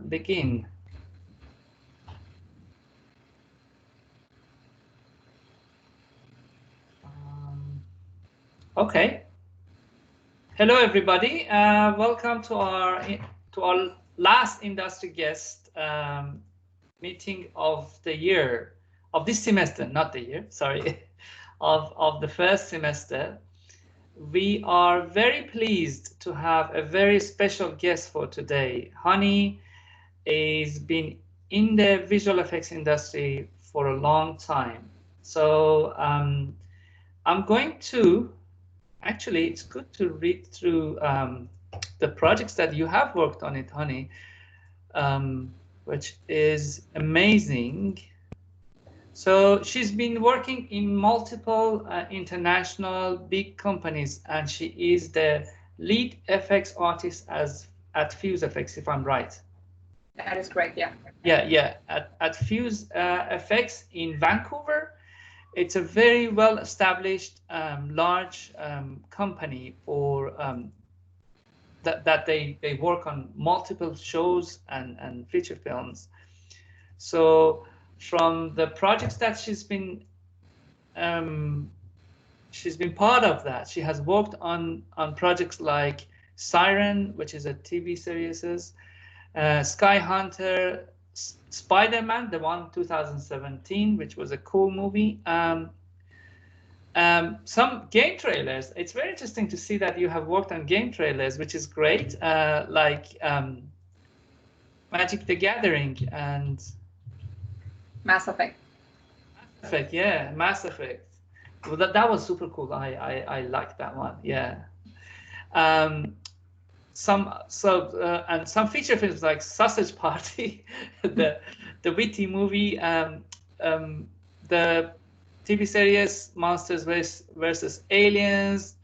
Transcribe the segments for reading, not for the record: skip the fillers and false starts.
begin. Okay. Hello, everybody. Welcome to our last industry guest meeting of the year, of this semester, not the year, sorry, of the first semester. We are very pleased to have a very special guest for today. Honey has been in the visual effects industry for a long time. So I'm going to, actually, it's good to read through the projects that you have worked on it, Honey, which is amazing. So she's been working in multiple international big companies, and she is the lead FX artist at Fuse FX, if I'm right. That is correct, yeah. Yeah. At Fuse FX in Vancouver. It's a very well-established, large company for that they work on multiple shows and feature films. So from the projects that she's been part of, that she has worked on projects like Siren, which is a TV series, Sky Hunter, Spider-Man, the one 2017, which was a cool movie. Some game trailers. It's very interesting to see that you have worked on game trailers, which is great, like Magic the Gathering and Mass Effect. Mass Effect, yeah, Mass Effect. Well, that was super cool. I liked that one. Yeah. And some feature films like Sausage Party, the witty movie, the TV series Monsters versus Aliens,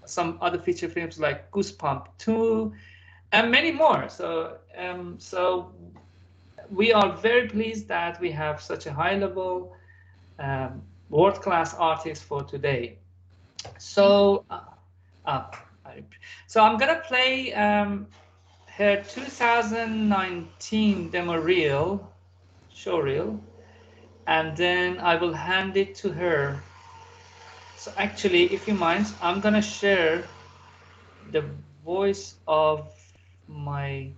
some other feature films like Goosebumps 2, and many more. So we are very pleased that we have such a high-level, world-class artist for today. So. So I'm gonna play her 2019 demo reel, show reel, and then I will hand it to her. So actually, if you mind, I'm gonna share the voice of my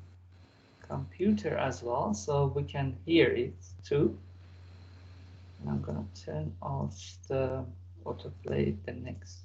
computer as well, so we can hear it too. And I'm gonna turn off the autoplay, the next.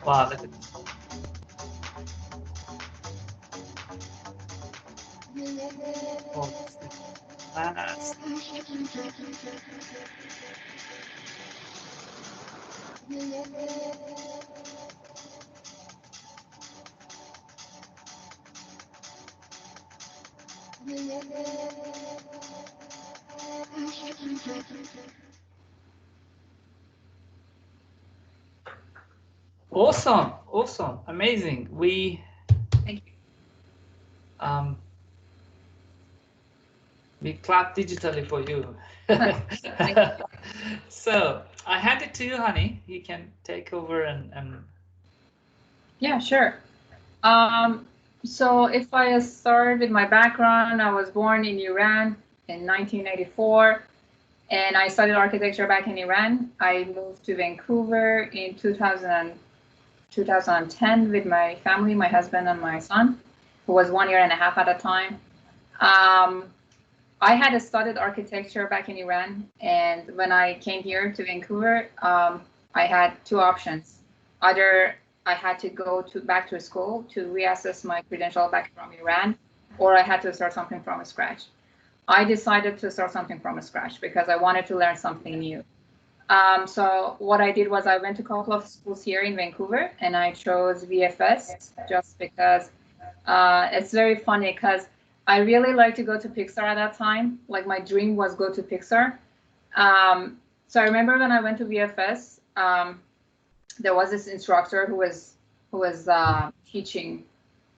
Wow, look at this. Oh, fast. Awesome, awesome, amazing. Thank you. We clap digitally for you. So I hand it to you, Honey. You can take over and. Yeah, sure. So if I start with my background, I was born in Iran in 1984. And I studied architecture back in Iran. I moved to Vancouver in 2010 with my family, my husband and my son, who was 1.5 years at the time. I had studied architecture back in Iran, and when I came here to Vancouver, I had two options. Either I had to go back to school to reassess my credential back from Iran, or I had to start something from scratch. I decided to start something from scratch because I wanted to learn something new. So what I did was I went to a couple of schools here in Vancouver, and I chose VFS just because it's very funny because I really like to go to Pixar at that time. Like my dream was go to Pixar. So I remember when I went to VFS, there was this instructor who was teaching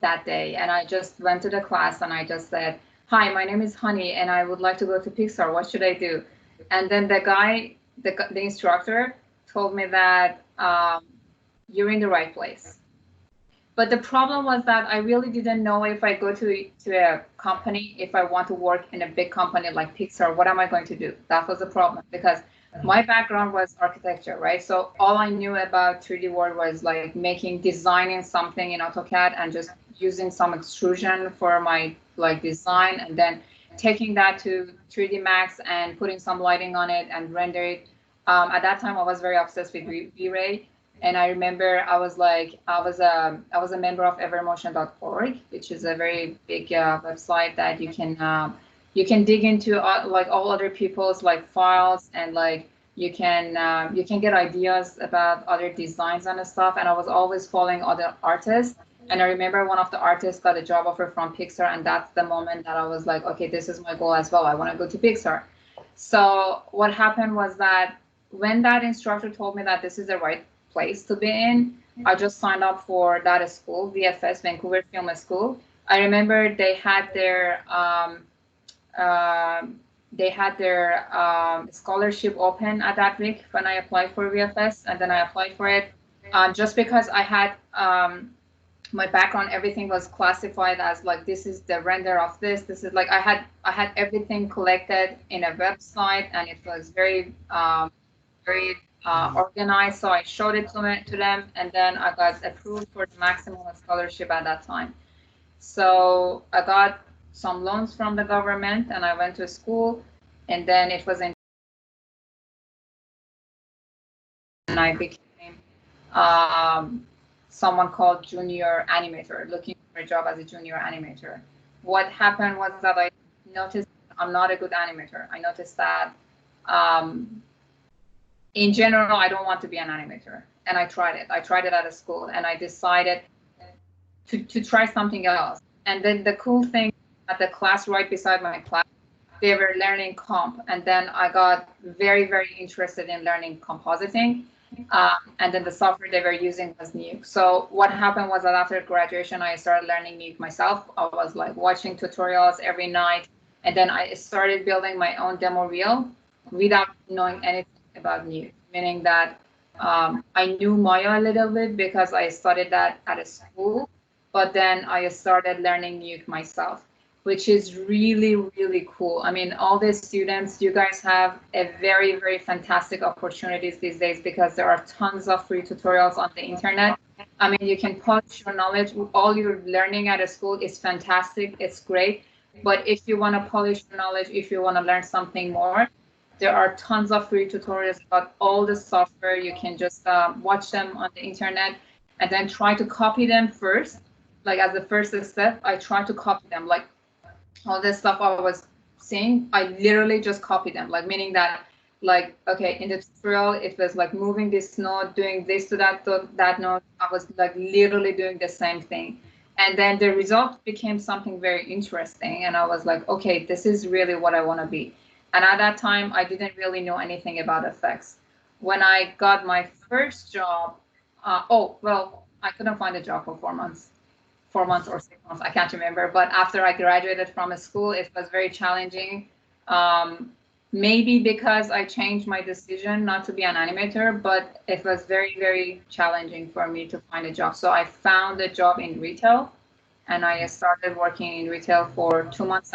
that day, and I just went to the class and I just said, "Hi, my name is Honey, and I would like to go to Pixar. What should I do?" And then the guy, the instructor, told me that you're in the right place. But the problem was that I really didn't know if I go to a company, if I want to work in a big company like Pixar, what am I going to do? That was the problem because my background was architecture, right? So all I knew about 3D world was like designing something in AutoCAD and just using some extrusion for my like design, and then taking that to 3D Max and putting some lighting on it and render it. At that time, I was very obsessed with V-Ray. And I remember I was a member of evermotion.org, which is a very big website that you can dig into like all other people's like files, and like you can get ideas about other designs and stuff. And I was always following other artists. And I remember one of the artists got a job offer from Pixar, and that's the moment that I was like, okay, this is my goal as well. I want to go to Pixar. So what happened was that when that instructor told me that this is the right place to be in, I just signed up for that school, VFS, Vancouver Film School. I remember they had their scholarship open at that week when I applied for VFS, and then I applied for it just because I had my background, everything was classified as like, this is the render of this is like, I had everything collected in a website, and it was very organized. So I showed it to them, and then I got approved for the maximum scholarship at that time. So I got some loans from the government, and I went to school, and then it was in, and I became someone called junior animator, looking for a job as a junior animator. What happened was that I noticed I'm not a good animator. I noticed that in general, I don't want to be an animator. And I tried it. I tried it at a school, and I decided to try something else. And then the cool thing, at the class right beside my class, they were learning comp. And then I got very, very interested in learning compositing. And then the software they were using was Nuke. So what happened was that after graduation, I started learning Nuke myself. I was like watching tutorials every night. And then I started building my own demo reel without knowing anything about Nuke, meaning that I knew Maya a little bit because I studied that at a school, but then I started learning Nuke myself, which is really, really cool. I mean, all the students, you guys have a very, very fantastic opportunities these days because there are tons of free tutorials on the internet. I mean, you can polish your knowledge. All you're learning at a school is fantastic. It's great. But if you want to polish your knowledge, if you want to learn something more, there are tons of free tutorials about all the software. You can just watch them on the internet and then try to copy them first. Like as the first step, I try to copy them. Like all this stuff I was seeing, I literally just copied them. Like meaning that, like, okay, in the tutorial, it was like moving this node, doing this to that node. I was like literally doing the same thing. And then the result became something very interesting. And I was like, okay, this is really what I want to be. And at that time, I didn't really know anything about effects. When I got my first job, I couldn't find a job for 4 months. 4 months or 6 months, I can't remember. But after I graduated from a school, it was very challenging. Maybe because I changed my decision not to be an animator, but it was very, very challenging for me to find a job. So I found a job in retail, and I started working in retail for 2.5 months.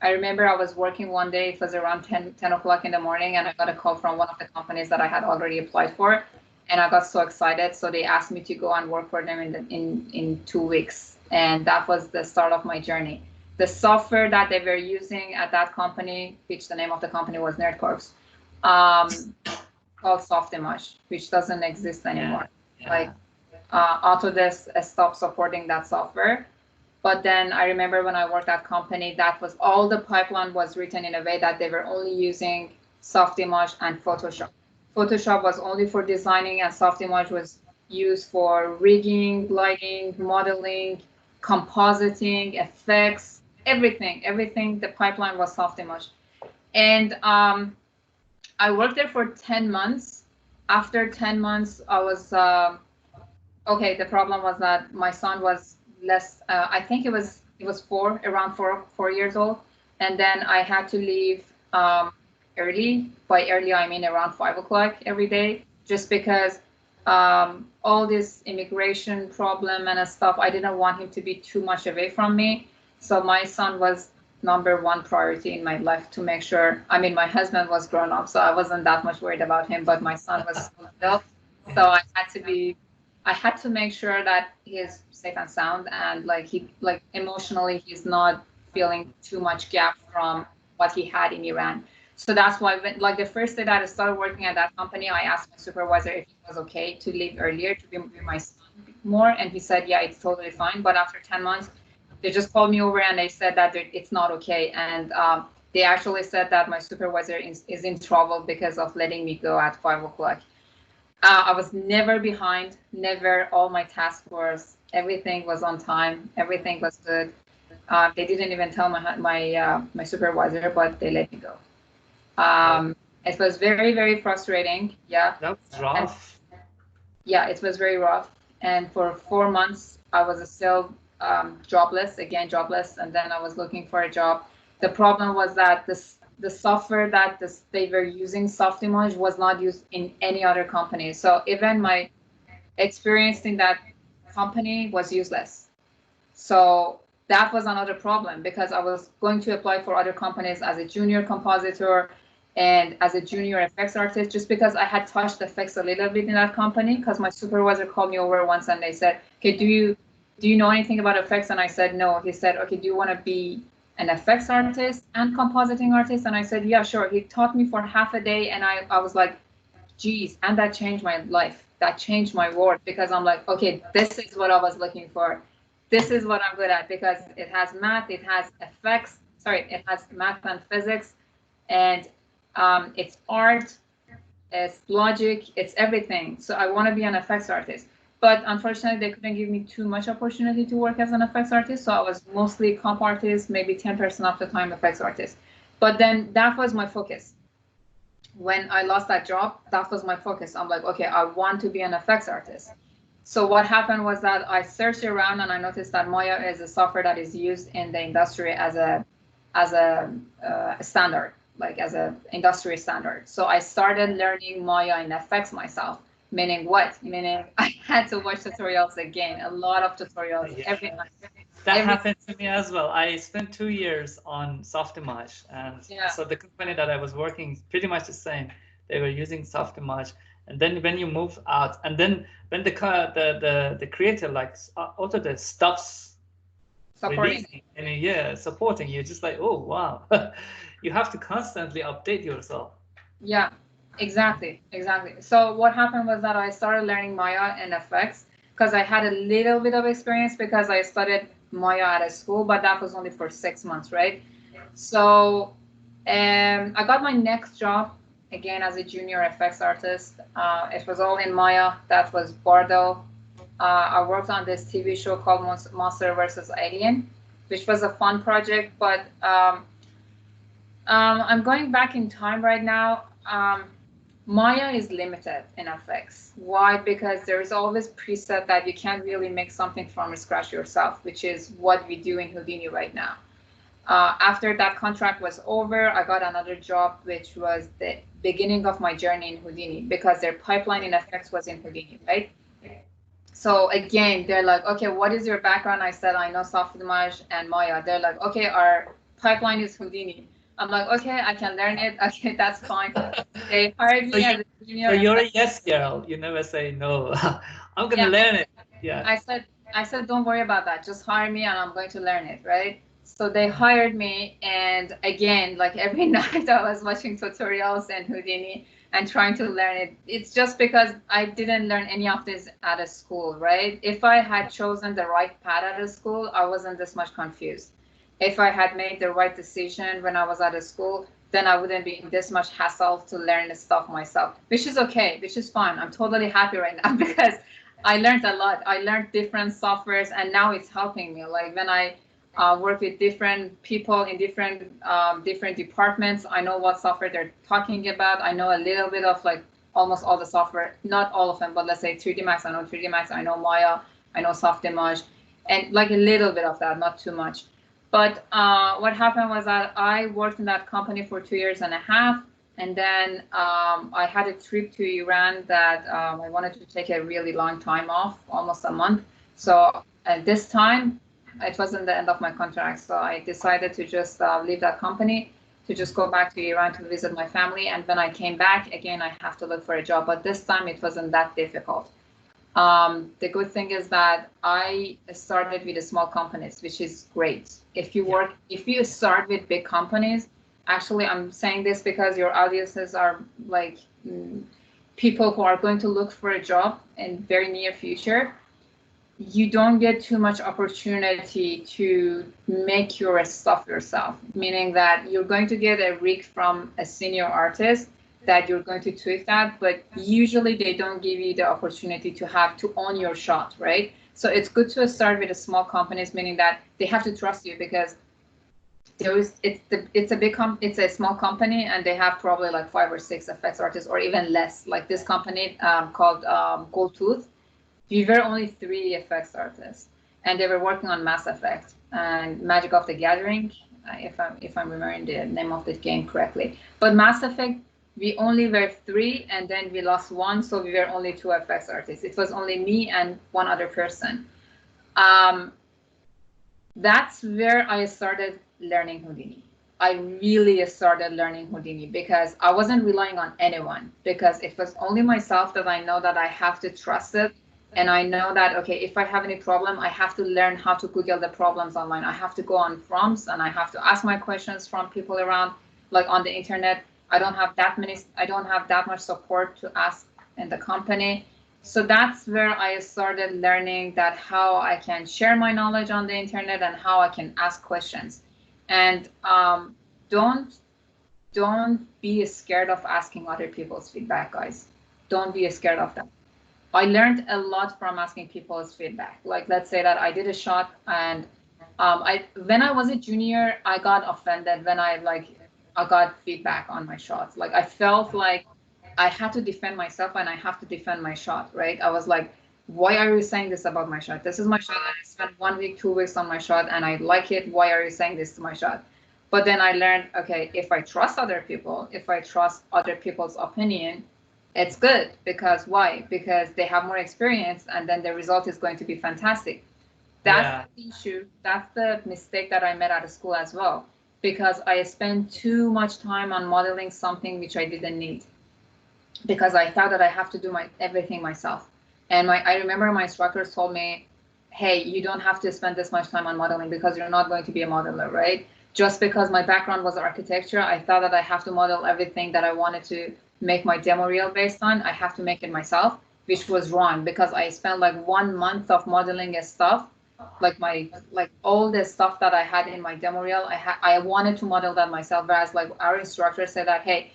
I remember I was working one day, it was around 10 o'clock in the morning, and I got a call from one of the companies that I had already applied for. And I got so excited. So they asked me to go and work for them in 2 weeks. And that was the start of my journey. The software that they were using at that company, which the name of the company was NerdCorps, called Softimage, which doesn't exist anymore. Yeah. Like Autodesk stopped supporting that software. But then I remember when I worked at company, that was all the pipeline was written in a way that they were only using Softimage and Photoshop. Photoshop was only for designing, and Softimage was used for rigging, lighting, modeling, compositing, effects, everything. Everything, the pipeline was Softimage. And I worked there for 10 months. After 10 months, I was, okay, the problem was that my son was less, I think it was around 4 years old. And then I had to leave early. By early, I mean around 5 o'clock every day, just because all this immigration problem and stuff, I didn't want him to be too much away from me. So my son was number one priority in my life, to make sure. I mean, my husband was grown up, so I wasn't that much worried about him, but my son was still. So I had to make sure that he's safe and sound, and like emotionally, he's not feeling too much gap from what he had in Iran. So that's why, like the first day that I started working at that company, I asked my supervisor if it was okay to leave earlier to be with my son more, and he said, yeah, it's totally fine. But after 10 months, they just called me over and they said that it's not okay. And they actually said that my supervisor is in trouble because of letting me go at 5 o'clock. I was never behind, never. All my task force, everything was on time, everything was good. They didn't even tell my supervisor, but they let me go. It was very, very frustrating. Yeah. That was rough. And, yeah, it was very rough. And for 4 months, I was still jobless, and then I was looking for a job. The problem was that the software that they were using, Softimage, was not used in any other company. So even my experience in that company was useless. So that was another problem, because I was going to apply for other companies as a junior compositor and as a junior effects artist, just because I had touched effects a little bit in that company, because my supervisor called me over once and they said, okay, do you know anything about effects? And I said, no. He said, okay, do you want to be an effects artist and compositing artist? And I said, yeah, sure. He taught me for half a day, and I was like, geez, and that changed my life. That changed my world, because I'm like, okay, this is what I was looking for. This is what I'm good at, because it has math, it has effects, it has math and physics, and it's art, it's logic, it's everything. So I want to be an effects artist. But unfortunately, they couldn't give me too much opportunity to work as an effects artist. So I was mostly comp artist, maybe 10% of the time effects artist. But then that was my focus. When I lost that job, that was my focus. I'm like, okay, I want to be an effects artist. So what happened was that I searched around and I noticed that Maya is a software that is used in the industry as a standard, like as a industry standard. So I started learning Maya and effects myself. Meaning what? Meaning I had to watch tutorials again, a lot of tutorials every night. That happened to me as well. I spent 2 years on Softimage, and so the company that I was working, pretty much the same. They were using Softimage, and then when you move out, and then when the creator, like Autodesk, stops releasing and supporting, you're just like, oh wow, you have to constantly update yourself. Yeah, exactly. So what happened was that I started learning Maya and effects, because I had a little bit of experience, because I studied Maya at a school, but that was only for 6 months, right? So I got my next job again as a junior effects artist. It was all in Maya. That was Bardo. I worked on this TV show called Monster vs. Alien, which was a fun project, but I'm going back in time right now. Maya is limited in effects. Why? Because there is always preset that you can't really make something from scratch yourself, which is what we do in Houdini right now. After that contract was over, I got another job, which was the beginning of my journey in Houdini, because their pipeline in effects was in Houdini, right? So again, they're like, okay, what is your background? I said, I know Softimage and Maya. They're like, okay, our pipeline is Houdini. I'm like, okay, I can learn it. Okay, that's fine. They hired me as a junior. So you're a yes girl. You never say no. I'm gonna Yeah, learn it. Yeah. I said, don't worry about that. Just hire me and I'm going to learn it, right? So they hired me, and again, like every night I was watching tutorials and Houdini and trying to learn it. It's just because I didn't learn any of this at a school, right? If I had chosen the right path at a school, I wasn't this much confused. If I had made the right decision when I was at a school, then I wouldn't be in this much hassle to learn the stuff myself, which is okay, which is fine. I'm totally happy right now because I learned a lot. I learned different softwares, and now it's helping me. Like when I work with different people in different departments, I know what software they're talking about. I know a little bit of like almost all the software, not all of them, but let's say 3D Max. I know 3D Max. I know Maya. I know Softimage, and like a little bit of that, not too much. But what happened was that I worked in that company for 2 years and a half. And then I had a trip to Iran that I wanted to take a really long time off, almost a month. So at this time, it wasn't the end of my contract. So I decided to just leave that company, to just go back to Iran to visit my family. And when I came back, again, I have to look for a job. But this time it wasn't that difficult. The good thing is that I started with small companies, which is great. If you start with big companies, actually, I'm saying this because your audiences are like people who are going to look for a job in very near future. You don't get too much opportunity to make your stuff yourself, meaning that you're going to get a rig from a senior artist that you're going to tweak that, but usually they don't give you the opportunity to have to own your shot, right? So it's good to start with a small companies, meaning that they have to trust you because it's a small company and they have probably like 5 or 6 effects artists or even less. Like this company called Gold Tooth, we were only 3 effects artists, and they were working on Mass Effect and Magic of the Gathering, if I'm remembering the name of the game correctly. But Mass Effect, we only were 3, and then we lost 1, so we were only 2 effects artists. It was only me and 1 other person. That's where I started learning Houdini. I really started learning Houdini because I wasn't relying on anyone, because it was only myself that I know that I have to trust it. And I know that, okay, if I have any problem, I have to learn how to Google the problems online. I have to go on forums and I have to ask my questions from people around, like on the internet. I don't have that much support to ask in the company. So that's where I started learning that how I can share my knowledge on the internet and how I can ask questions. And don't be scared of asking other people's feedback, guys. Don't be scared of that. I learned a lot from asking people's feedback. Like, let's say that I did a shot, and when I was a junior, I got offended when I got feedback on my shots. Like, I felt like I had to defend myself and I have to defend my shot, right? I was like, why are you saying this about my shot? This is my shot. I spent 1 week, 2 weeks on my shot and I like it. Why are you saying this to my shot? But then I learned, okay, if I trust other people, if I trust other people's opinion, it's good. Because why? Because they have more experience and then the result is going to be fantastic. That's the issue. That's the mistake that I made at school as well, because I spent too much time on modeling something which I didn't need, because I thought that I have to do everything myself. And I remember my instructors told me, hey, you don't have to spend this much time on modeling because you're not going to be a modeler, right? Just because my background was architecture, I thought that I have to model everything that I wanted to make my demo reel based on. I have to make it myself, which was wrong, because I spent like 1 month of modeling stuff, like all the stuff that I had in my demo reel. I wanted to model that myself, whereas like our instructor said that, hey,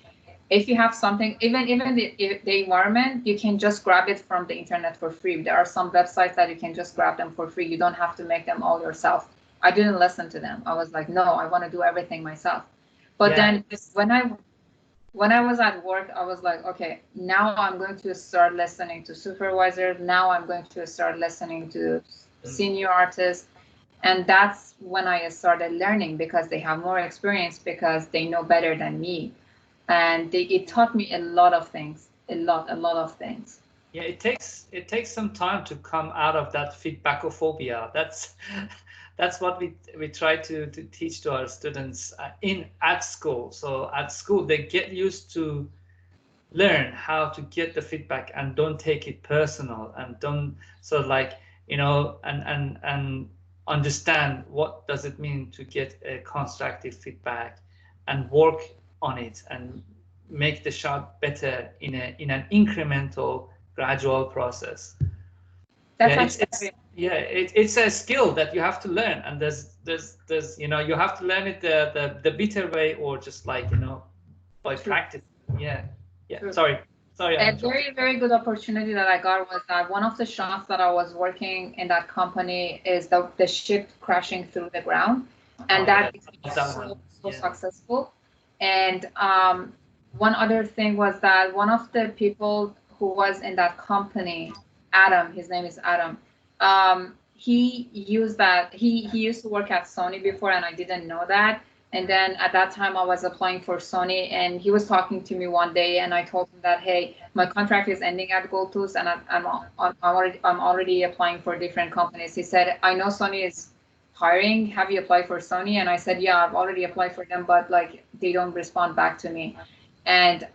if you have something, even the environment, you can just grab it from the internet for free. There are some websites that you can just grab them for free. You don't have to make them all yourself. I didn't listen to them. I was like, no, I want to do everything myself. But then when I was at work, I was like, okay, now I'm going to start listening to supervisors. Now I'm going to start listening to senior artists. And that's when I started learning, because they have more experience, because they know better than me. And it taught me a lot of things, a lot of things. Yeah, it takes some time to come out of that feedbackophobia. That's that's what we try to teach to our students at school. So at school they get used to learn how to get the feedback and don't take it personal, and don't, so like, you know, and understand what does it mean to get a constructive feedback and work on it and make the shot better in an incremental, gradual process. That's It's a skill that you have to learn, and there's you know, you have to learn it the bitter way, or just like, you know, by practice. Yeah. True. Sorry. A very good opportunity that I got was that one of the shots that I was working in that company is the ship crashing through the ground, and that became so successful. And one other thing was that one of the people who was in that company, Adam, his name is Adam, he used that, he used to work at Sony before, and I didn't know that. And then at that time I was applying for Sony, and he was talking to me one day, and I told him that, hey, my contract is ending at GoTools, and I'm already applying for different companies. He said, I know Sony is hiring. Have you applied for Sony? And I said, yeah, I've already applied for them, but like they don't respond back to me. And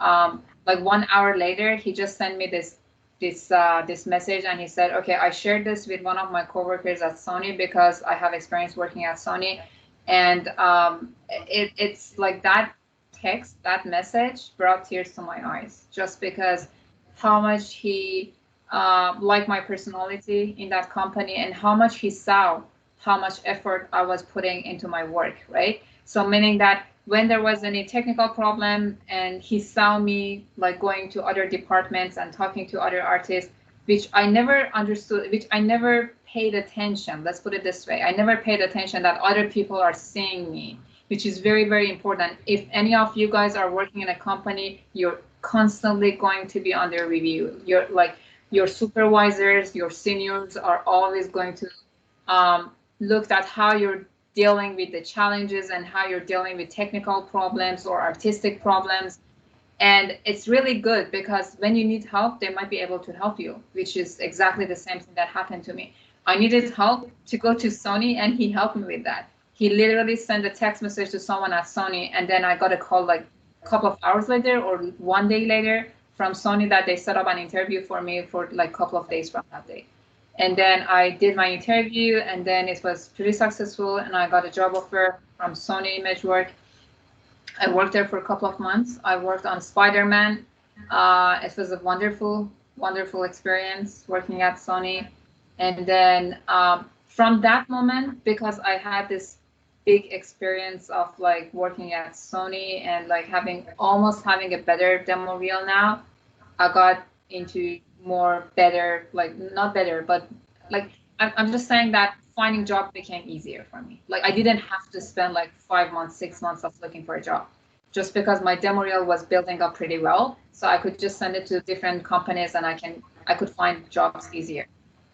like 1 hour later, he just sent me this message, and he said, okay, I shared this with one of my coworkers at Sony because I have experience working at Sony. And it's like that text, that message brought tears to my eyes, just because how much he liked my personality in that company, and how much he saw how much effort I was putting into my work, right? So meaning that when there was any technical problem and he saw me like going to other departments and talking to other artists, which I never understood, which I never paid attention. Let's put it this way. I never paid attention that other people are seeing me, which is very important. If any of you guys are working in a company, you're constantly going to be under review. You're like, your supervisors, your seniors are always going to look at how you're dealing with the challenges and how you're dealing with technical problems or artistic problems. And it's really good because when you need help, they might be able to help you, which is exactly the same thing that happened to me. I needed help to go to Sony, and he helped me with that. He literally sent a text message to someone at Sony, and then I got a call like a couple of hours later or 1 day later from Sony that they set up an interview for me for like a couple of days from that day. And then I did my interview, and then it was pretty successful, and I got a job offer from Sony Imagework. I worked there for a couple of months. I worked on Spider-Man. It was a wonderful experience working at Sony. And then from that moment, because I had this big experience of like working at Sony and like almost having a better demo reel now, I got into more better, like not better, but like I'm just saying that finding job became easier for me. Like I didn't have to spend like 5 months, 6 months of looking for a job, just because my demo reel was building up pretty well. So I could just send it to different companies, and I could find jobs easier.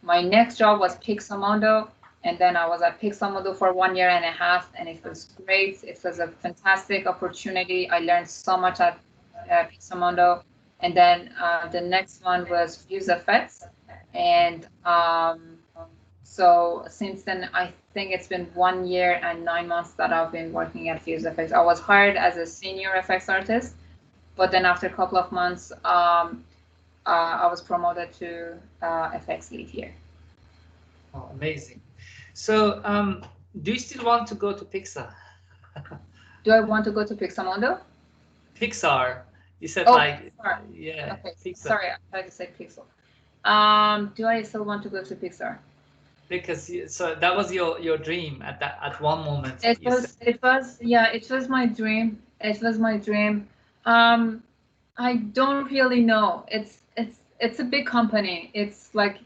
My next job was Pixelmondo, and then I was at Pixelmondo for 1.5 years, and it was great. It was a fantastic opportunity. I learned so much at Pixelmondo. And then the next one was Fuse Effects, and so since then, I think it's been 1 year and 9 months that I've been working at Fuse Effects. I was hired as a senior effects artist, but then after a couple of months, I was promoted to effects lead here. Oh, amazing. So do you still want to go to Pixar? Do I want to go to Pixelmondo? Pixar. You said Pixar. Yeah. Okay. Pixar. Sorry, I tried to say Pixel. Do I still want to go to Pixar? Because so that was your dream at one moment. It was my dream. It was my dream. I don't really know. It's a big company. It's like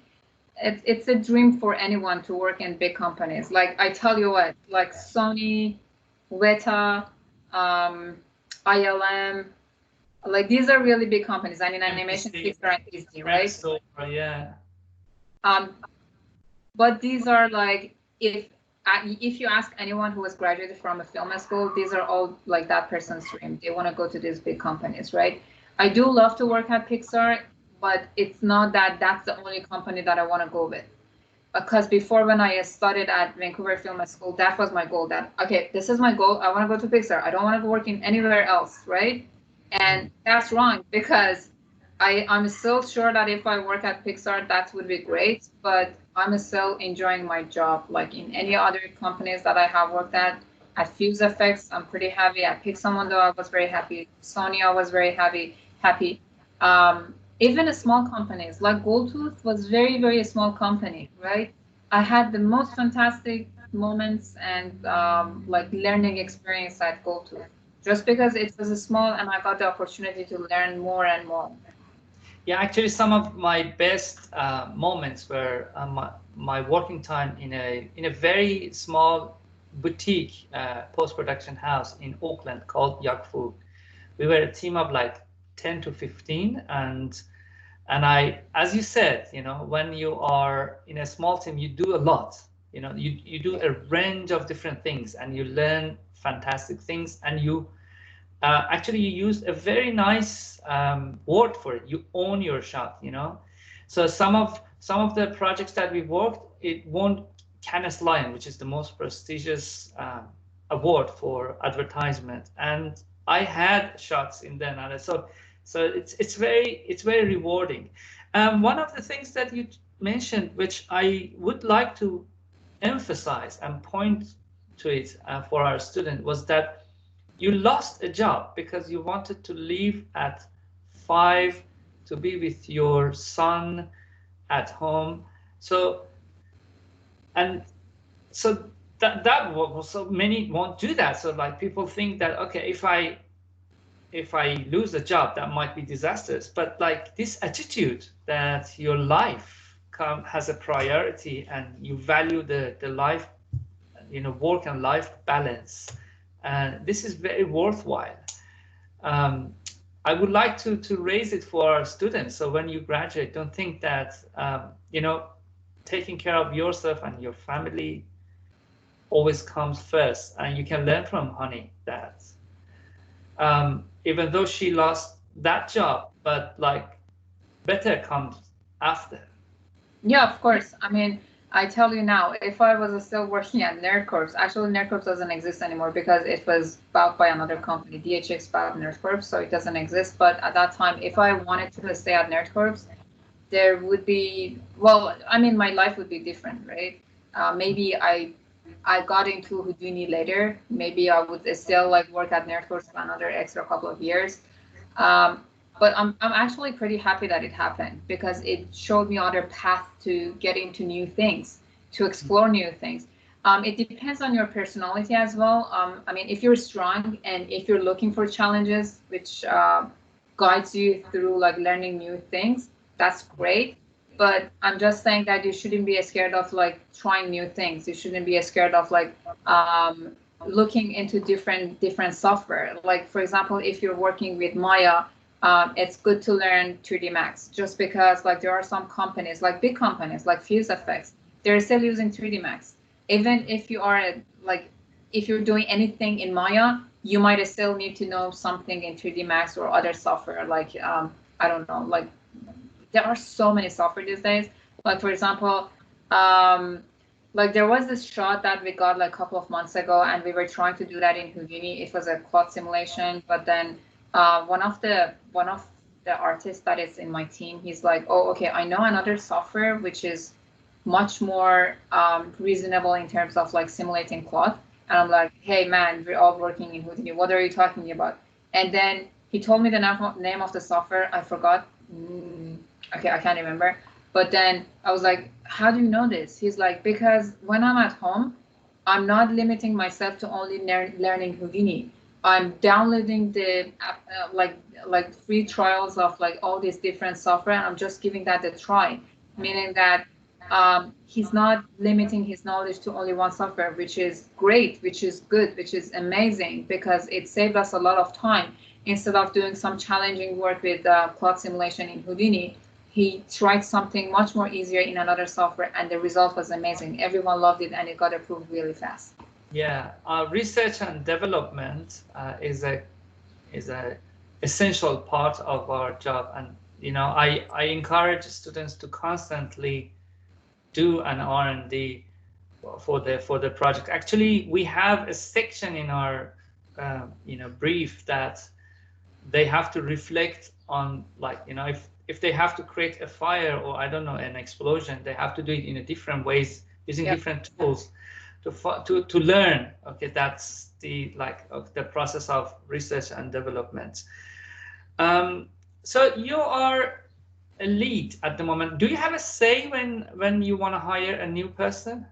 it's a dream for anyone to work in big companies. Like I tell you what, like Sony, Weta, ILM, like these are really big companies. I mean, animation, Pixar, and Disney, right? So, yeah. But these are like, if you ask anyone who has graduated from a film school, these are all like that person's dream. They want to go to these big companies, right? I do love to work at Pixar, but it's not that that's the only company that I want to go with. because before when I studied at Vancouver Film School, that was my goal. That okay, this is my goal. I want to go to Pixar. I don't want to go work in anywhere else, right? And that's wrong because I'm still sure that if I work at Pixar, that would be great. But I'm still enjoying my job. Like in any other companies that I have worked at Fuse Effects, I'm pretty happy. At Pixamondo, I was very happy. Sony, I was very happy. Happy. Even small companies like Goldtooth was very small company, right? I had the most fantastic moments and like learning experience at Goldtooth just because it was small and I got the opportunity to learn more and more. Yeah, actually, some of my best moments were my working time in a very small boutique post-production house in Auckland called Yakfu. We were a team of like 10 to 15, and I, as you said, when you are in a small team, you do a lot. You do a range of different things, and you learn fantastic things, and you actually you used a very nice word for it. You own your shot. So some of the projects that we worked, it won Cannes Lion, which is the most prestigious award for advertisement, and I had shots in them, and so it's very rewarding. One of the things that you mentioned, which I would like to emphasize and point to it for our student, was that you lost a job because you wanted to leave at 5 to be with your son at home. So and so that was, so many won't do that. So like people think that okay, if I lose a job, that might be disastrous. But like this attitude that your life has a priority and you value the life, work and life balance, and this is very worthwhile. Um, I would like to raise it for our students. So when you graduate, don't think that taking care of yourself and your family always comes first. And you can learn from Honey that even though she lost that job, but like better comes after. Yeah, of course. I mean, I tell you now, if I was still working at NerdCorps, actually NerdCorps doesn't exist anymore because it was bought by another company. DHX bought NerdCorps, so it doesn't exist. But at that time, if I wanted to stay at NerdCorps, there would be, well, I mean, my life would be different, right? Maybe I got into Houdini later. Maybe I would still like work at NerdCorps for another extra couple of years. Um, but I'm actually pretty happy that it happened because it showed me other paths to get into new things, to explore new things. It depends on your personality as well. I mean, if you're strong and if you're looking for challenges, which guides you through like learning new things, that's great. But I'm just saying that you shouldn't be scared of like trying new things. You shouldn't be scared of like looking into different software. Like for example, if you're working with Maya, it's good to learn 3D Max just because like there are some companies, like big companies like Fuse Effects, they're still using 3D Max. Even if you are like if you're doing anything in Maya, you might still need to know something in 3D Max or other software like I don't know, like there are so many software these days. Like for example, like there was this shot that we got like a couple of months ago, and we were trying to do that in Houdini. It was a quad simulation, but then one of the artists that is in my team, he's like, oh, okay, I know another software which is much more reasonable in terms of like simulating quad. And I'm like, hey man, we're all working in Houdini. What are you talking about? And then he told me the name of the software. I forgot. Okay, I can't remember. But then I was like, how do you know this? He's like, because when I'm at home, I'm not limiting myself to only learning Houdini. I'm downloading the like free trials of like all these different software, and I'm just giving that a try. Meaning that he's not limiting his knowledge to only one software, which is great, which is good, which is amazing because it saved us a lot of time. Instead of doing some challenging work with plot simulation in Houdini, he tried something much more easier in another software, and the result was amazing. Everyone loved it, and it got approved really fast. Yeah, research and development is a essential part of our job, and I encourage students to constantly do an R&D for the project. Actually, we have a section in our brief that they have to reflect on, like, if they have to create a fire or I don't know, an explosion, they have to do it in a different ways using different tools to learn. Okay, that's the the process of research and development. So you are a lead at the moment. Do you have a say when you want to hire a new person?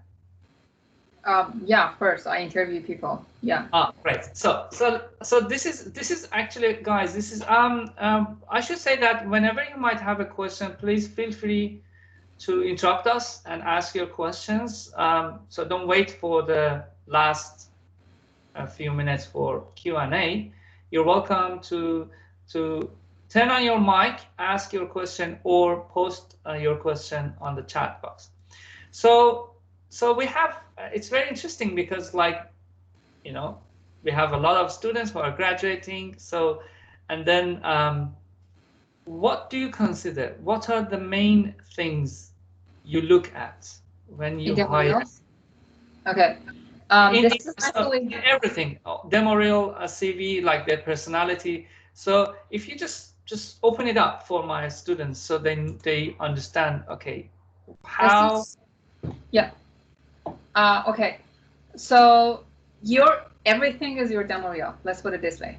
Yeah, first I interview people. Yeah. Great. So this is actually, guys, this is I should say that whenever you might have a question, please feel free to interrupt us and ask your questions. So don't wait for the last few minutes for Q&A. You're welcome to turn on your mic, ask your question, or post your question on the chat box. So we have, it's very interesting because, like, we have a lot of students who are graduating. So, and then what do you consider? What are the main things you look at when you hire? Okay. This is actually everything, demo reel, a CV, like their personality. So if you just open it up for my students, so then they understand, okay, how. Yeah. Okay. So everything is your demo reel. Let's put it this way.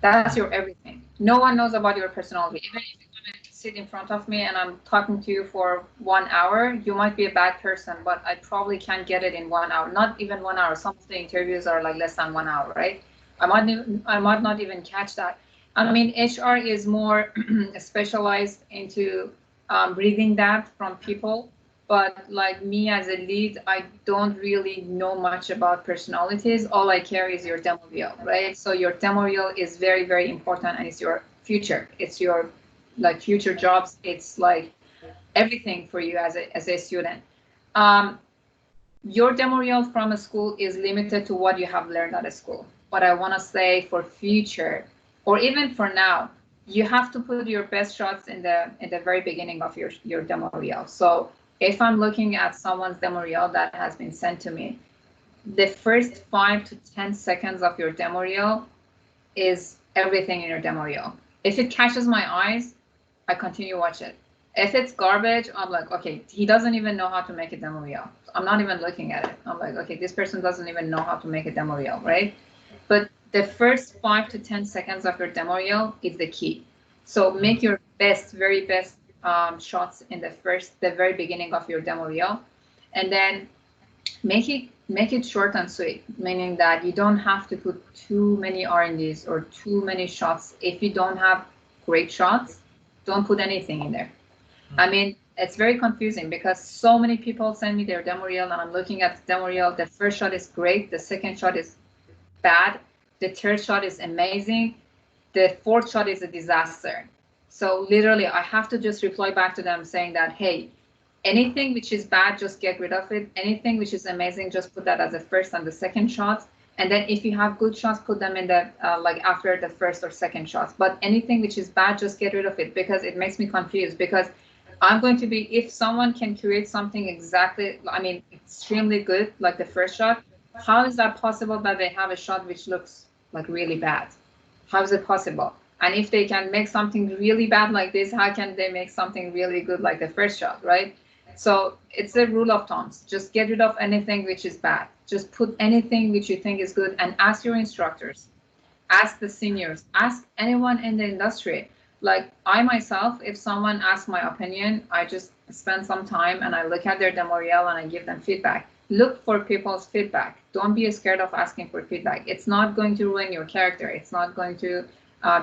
That's your everything. No one knows about your personality. Even if you come and sit in front of me and I'm talking to you for 1 hour, you might be a bad person, but I probably can't get it in 1 hour. Not even 1 hour. Some of the interviews are like less than 1 hour, right? I might not even catch that. I mean, HR is more specialized into reading that from people. But like me as a lead, I don't really know much about personalities. All I care is your demo reel, right? So your demo reel is very, very important, and it's your future. It's your future jobs. It's like everything for you as a student. Your demo reel from a school is limited to what you have learned at a school. What I want to say for future, or even for now, you have to put your best shots in the very beginning of your demo reel. So if I'm looking at someone's demo reel that has been sent to me, the first 5 to 10 seconds of your demo reel is everything in your demo reel. If it catches my eyes, I continue watch it. If it's garbage, I'm like, okay, he doesn't even know how to make a demo reel. I'm not even looking at it. I'm like, okay, this person doesn't even know how to make a demo reel, right? But the first 5 to 10 seconds of your demo reel is the key. So make your very best shots in the very beginning of your demo reel, and then make it short and sweet, meaning that you don't have to put too many R&Ds or too many shots. If you don't have great shots, don't put anything in there. I mean, it's very confusing because so many people send me their demo reel and I'm looking at the demo reel. The first shot is great, the second shot is bad, the third shot is amazing, the fourth shot is a disaster. So literally, I have to just reply back to them saying that, hey, anything which is bad, just get rid of it. Anything which is amazing, just put that as the first and the second shot. And then if you have good shots, put them in the after the first or second shots. But anything which is bad, just get rid of it, because it makes me confused. Because I'm going to be, if someone can create something exactly, I mean, extremely good, like the first shot, how is that possible that they have a shot which looks like really bad? How is it possible? And if they can make something really bad like this, how can they make something really good like the first shot, right? So it's a rule of thumbs. Just get rid of anything which is bad. Just put anything which you think is good, and ask your instructors, ask the seniors, ask anyone in the industry. Like I myself, if someone asks my opinion, I just spend some time and I look at their demo reel and I give them feedback. Look for people's feedback. Don't be scared of asking for feedback. It's not going to ruin your character. It's not going to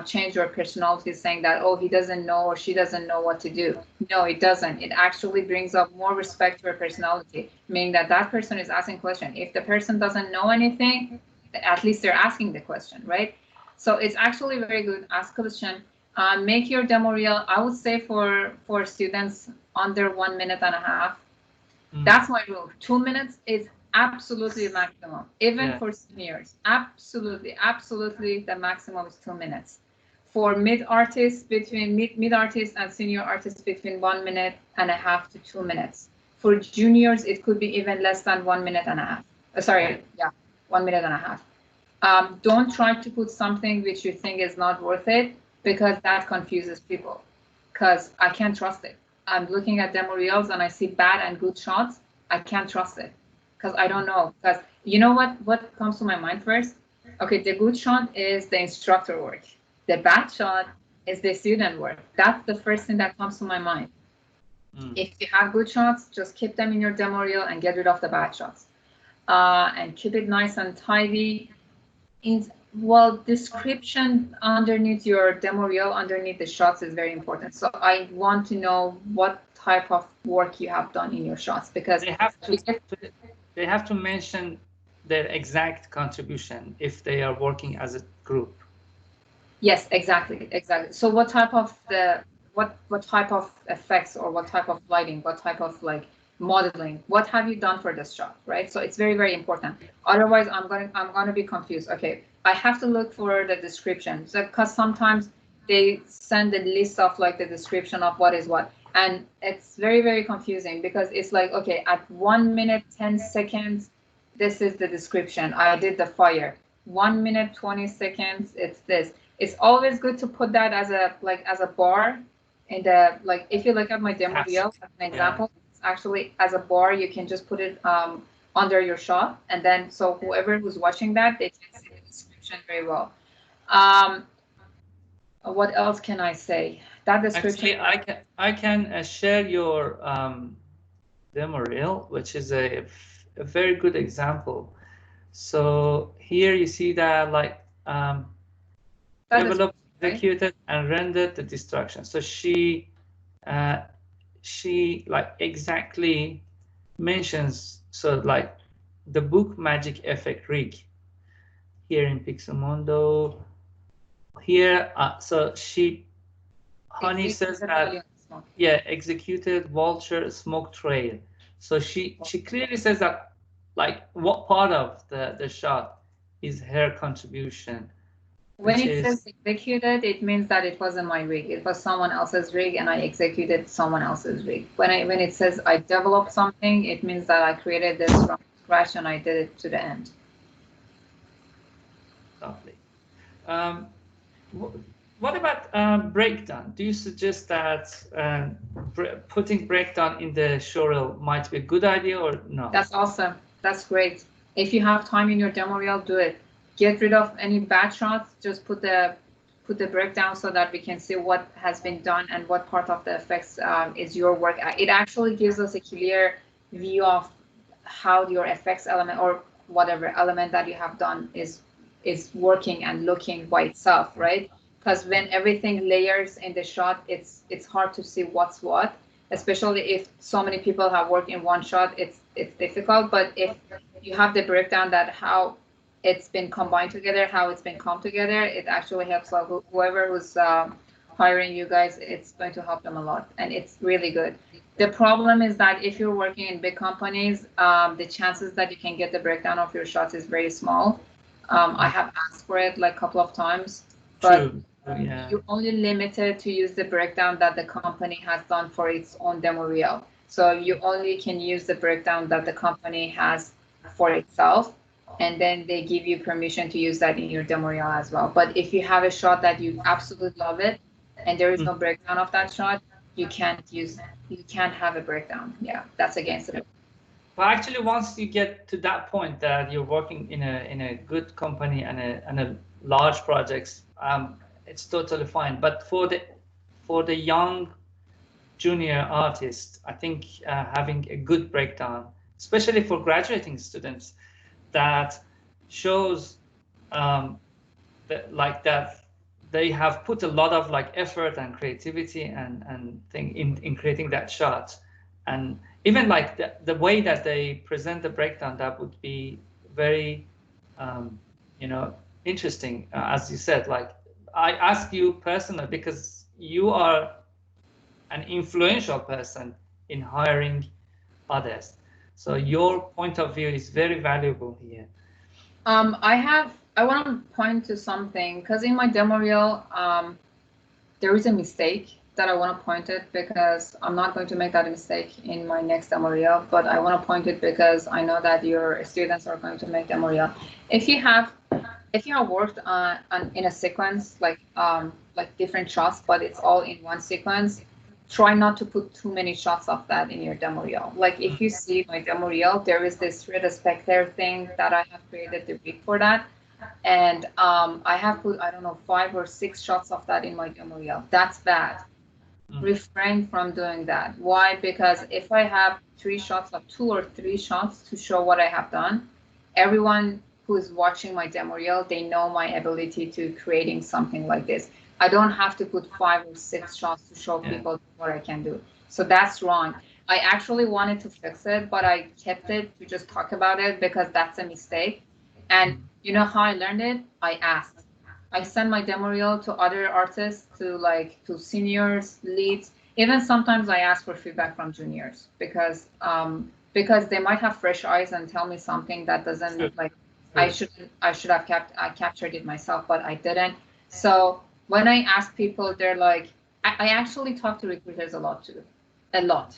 change your personality, saying that, oh, he doesn't know or she doesn't know what to do. No, it doesn't. It actually brings up more respect to your personality, meaning that that person is asking question. If the person doesn't know anything, at least they're asking the question, right? So it's actually very good. Ask question. Make your demo reel, I would say for students under 1.5 minutes. That's my rule. 2 minutes is absolutely the maximum, even for seniors. Absolutely the maximum is 2 minutes. For mid artists, between mid artists and senior artists, between 1.5 minutes to 2 minutes. For juniors, it could be even less than 1 minute and a half. Sorry, yeah, 1 minute and a half. Don't try to put something which you think is not worth it, because that confuses people. Because I can't trust it. I'm looking at demo reels and I see bad and good shots. I can't trust it because I don't know. Because you know what comes to my mind first? Okay, the good shot is the instructor work. The bad shot is the student work. That's the first thing that comes to my mind. If you have good shots, just keep them in your demo reel and get rid of the bad shots. And keep it nice and tidy. Well, description underneath your demo reel, underneath the shots, is very important. So I want to know what type of work you have done in your shots, because they have to mention their exact contribution if they are working as a group. Yes, exactly. So what type of what type of effects, or what type of lighting, what type of like modeling, what have you done for this shot, right? So it's very, very important. Otherwise, I'm going to be confused. Okay, I have to look for the description, so because sometimes they send a list of like the description of what is what, and it's very, very confusing, because it's like, okay, at 1 minute 10 seconds, this is the description. I did the fire. 1 minute 20 seconds, it's this. It's always good to put that as a bar in the, like, if you look at my demo reel as an example, it's actually as a bar. You can just put it under your shot, and then so whoever who's watching that, they can see the description very well. What else can I say? That description. Actually, I can share your demo reel, which is a very good example. So here you see that like developed, executed, and rendered the destruction. So she like exactly mentions, so like the book magic effect rig here in Pixelmondo. Here, so Honey says that, yeah, executed vulture smoke trail. So she clearly says that, like, what part of the shot is her contribution. When it says executed, it means that it wasn't my rig. It was someone else's rig, and I executed someone else's rig. When it says I developed something, it means that I created this from scratch and I did it to the end. Lovely. What about breakdown? Do you suggest that putting breakdown in the show reel might be a good idea, or no? That's awesome. That's great. If you have time in your demo reel, do it. Get rid of any bad shots. Just put the breakdown so that we can see what has been done and what part of the effects is your work. It actually gives us a clear view of how your effects element, or whatever element that you have done, is working and looking by itself, right? Because when everything layers in the shot, it's hard to see what's what, especially if so many people have worked in one shot. It's difficult. But if you have the breakdown that how it's been combined together, how it's been come together, it actually helps whoever who's hiring you guys. It's going to help them a lot, and it's really good. The problem is that if you're working in big companies, the chances that you can get the breakdown of your shots is very small. I have asked for it like a couple of times, but you're only limited to use the breakdown that the company has done for its own demo reel. So you only can use the breakdown that the company has for itself, and then they give you permission to use that in your demo reel as well. But if you have a shot that you absolutely love it, and there is no breakdown of that shot, you can't have a breakdown. Yeah, that's against it. Well, actually, once you get to that point that you're working in a good company and a large projects, it's totally fine. But for the young junior artist, I think having a good breakdown, especially for graduating students, that shows that they have put a lot of like effort and creativity and thing in creating that shot. And even like the way that they present the breakdown, that would be very interesting. As you said, like I ask you personally because you are an influential person in hiring others, so your point of view is very valuable here. I want to point to something, because in my demo reel, there is a mistake that I want to point it because I'm not going to make that mistake in my next demo reel, but I want to point it because I know that your students are going to make demo reel. If you have worked in a sequence like different shots, but it's all in one sequence, try not to put too many shots of that in your demo reel. Like if you see my demo reel, there is this retrospective thing that I have created the week for that. And I have put, I don't know, 5 or 6 shots of that in my demo reel. That's bad. Refrain from doing that. Why? Because if I have 2 or 3 shots to show what I have done, everyone who is watching my demo reel, they know my ability to creating something like this. I don't have to put 5 or 6 shots to show people what I can do. So that's wrong. I actually wanted to fix it, but I kept it to just talk about it because that's a mistake. And you know how I learned it? I asked. I send my demo reel to other artists, to seniors, leads. Even sometimes I ask for feedback from juniors because they might have fresh eyes and tell me something that doesn't I should have captured it myself, but I didn't. So when I ask people, they're like, I actually talk to recruiters a lot too, a lot.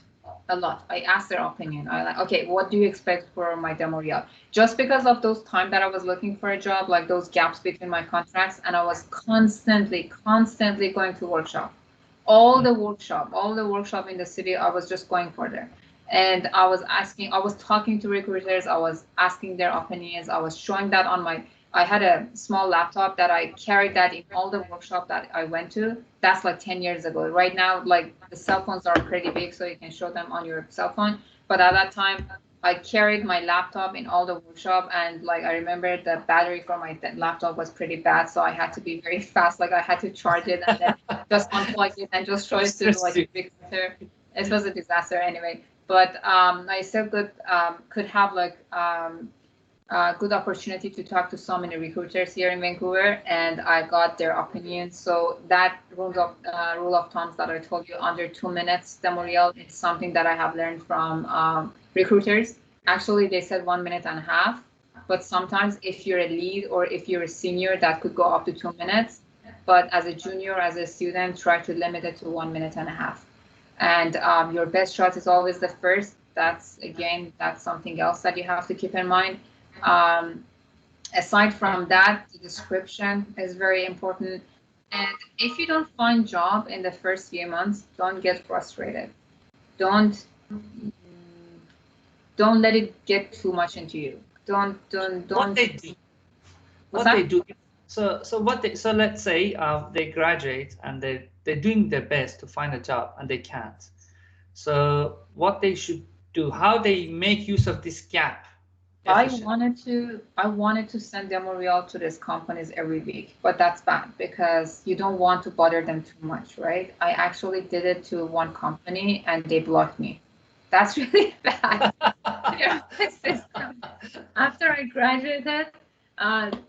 I ask their opinion. I like, okay, what do you expect for my demo reel? Just because of those time that I was looking for a job, like those gaps between my contracts, and I was constantly going to workshop. All the workshop in the city, I was just going for there. And I was talking to recruiters, I was asking their opinions, I was showing that I had a small laptop that I carried that in all the workshop that I went to. That's like 10 years ago. Right now, like the cell phones are pretty big, so you can show them on your cell phone. But at that time, I carried my laptop in all the workshop, and like I remember the battery for my laptop was pretty bad, so I had to be very fast. Like I had to charge it and then just unplug it and just show it to like a big computer. It was a disaster anyway. But I still could have good opportunity to talk to so many recruiters here in Vancouver, and I got their opinions. So that rule of thumbs that I told you, under 2 minutes demo reel, it's something that I have learned from recruiters. Actually, they said 1.5 minutes, but sometimes if you're a lead or if you're a senior, that could go up to 2 minutes. But as a junior, as a student, try to limit it to 1.5 minutes. And your best shot is always the first. That's something else that you have to keep in mind. Aside from that, the description is very important. And if you don't find job in the first few months, don't get frustrated. Don't let it get too much into you. Don't. What they do. They do. So let's say they graduate and they're doing their best to find a job and they can't. So what they should do, how they make use of this gap. I wanted to send demo reel to these companies every week, but that's bad because you don't want to bother them too much, right? I actually did it to one company and they blocked me. That's really bad. After I graduated,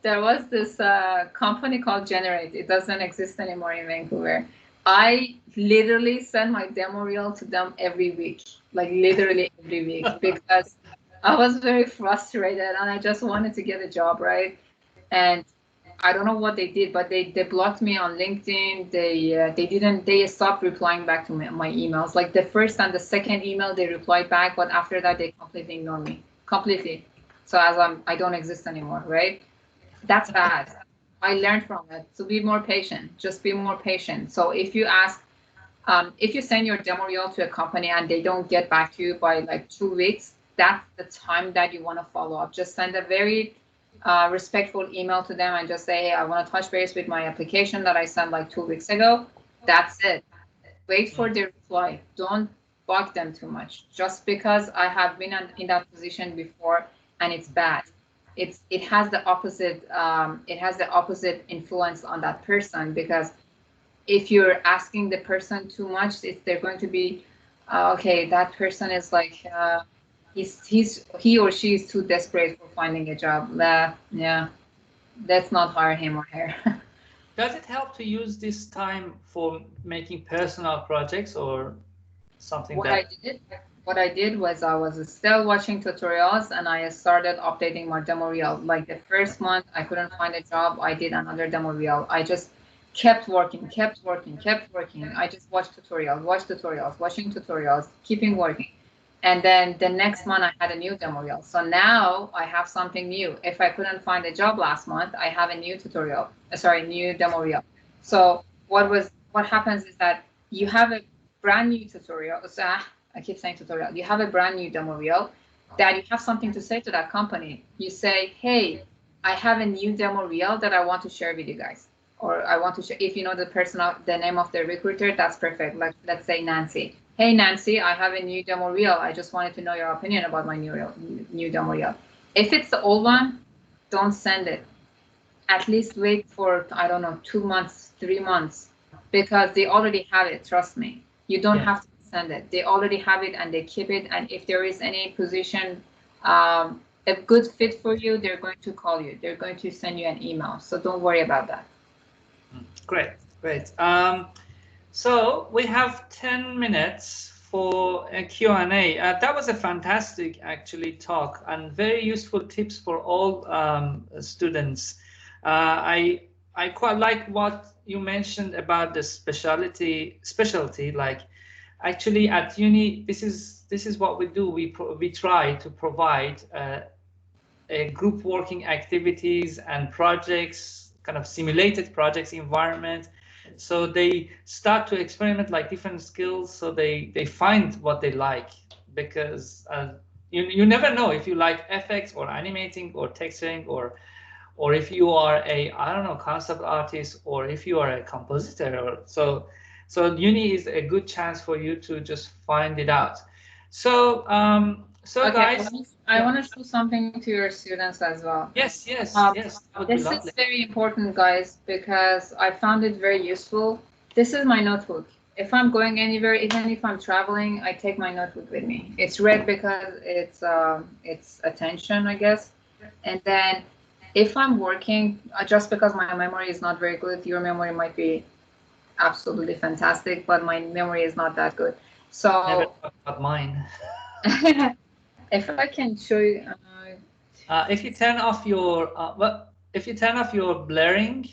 there was this company called Generate. It doesn't exist anymore in Vancouver. I literally send my demo reel to them every week, like literally every week, because I was very frustrated and I just wanted to get a job, right? And I don't know what they did, but they blocked me on LinkedIn. They stopped replying back to my emails. Like the first and the second email they replied back, but after that they completely ignored me. Completely. So I don't exist anymore, right? That's bad. I learned from it. So be more patient. Just be more patient. So if you send your demo reel to a company and they don't get back to you by like 2 weeks, that's the time that you want to follow up. Just send a very respectful email to them and just say, hey, I want to touch base with my application that I sent like 2 weeks ago. That's it. Wait for their reply. Don't bug them too much. Just because I have been in that position before and it's bad. It has the opposite influence on that person, because if you're asking the person too much, they're going to be okay, that person is like he or she is too desperate for finding a job. Yeah, let's not hire him or her. Does it help to use this time for making personal projects or something? What I did was I was still watching tutorials and I started updating my demo reel. Like the first month I couldn't find a job, I did another demo reel. I just kept working. I just watched tutorials, watching tutorials, keeping working. And then the next month I had a new demo reel. So now I have something new. If I couldn't find a job last month, I have a new tutorial, new demo reel. So what happens is that you have a brand new tutorial. So, I keep saying tutorial. You have a brand new demo reel that you have something to say to that company. You say, hey, I have a new demo reel that I want to share with you guys. Or I want to share, if you know the name of the recruiter, that's perfect. Like, let's say Nancy. Hey, Nancy, I have a new demo reel. I just wanted to know your opinion about my new demo reel. If it's the old one, don't send it. At least wait for, I don't know, 2 months, 3 months, because they already have it. Trust me. You don't have to send it. They already have it and they keep it. And if there is any position, a good fit for you, they're going to call you. They're going to send you an email. So don't worry about that. Great. So we have 10 minutes for a Q&A. That was a fantastic, actually, talk and very useful tips for all students. I quite like what you mentioned about the specialty. Like, actually, at uni, this is what we do. We try to provide a group working activities and projects, kind of simulated projects environment. So they start to experiment like different skills. So they find what they like, because you never know if you like FX or animating or texturing, or if you are a, I don't know, concept artist, or if you are a compositor. Or so uni is a good chance for you to just find it out. So okay, guys, I want to show something to your students as well. Yes. This is very important, guys, because I found it very useful. This is my notebook. If I'm going anywhere, even if I'm traveling, I take my notebook with me. It's red because it's attention, I guess. And then if I'm working, just because my memory is not very good, your memory might be absolutely fantastic, but my memory is not that good. So never talk about mine. If I can show you, if you turn off your blurring,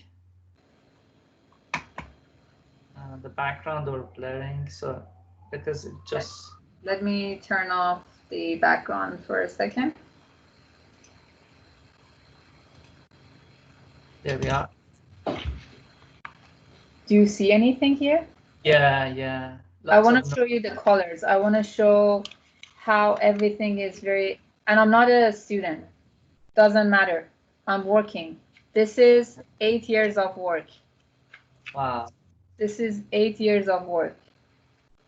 the background or blurring, so because it just. Let me turn off the background for a second. There we are. Do you see anything here? Yeah. I want to show you the colors. I want to show how everything is very, and I'm not a student. Doesn't matter. I'm working. This is 8 years of work. Wow. This is 8 years of work.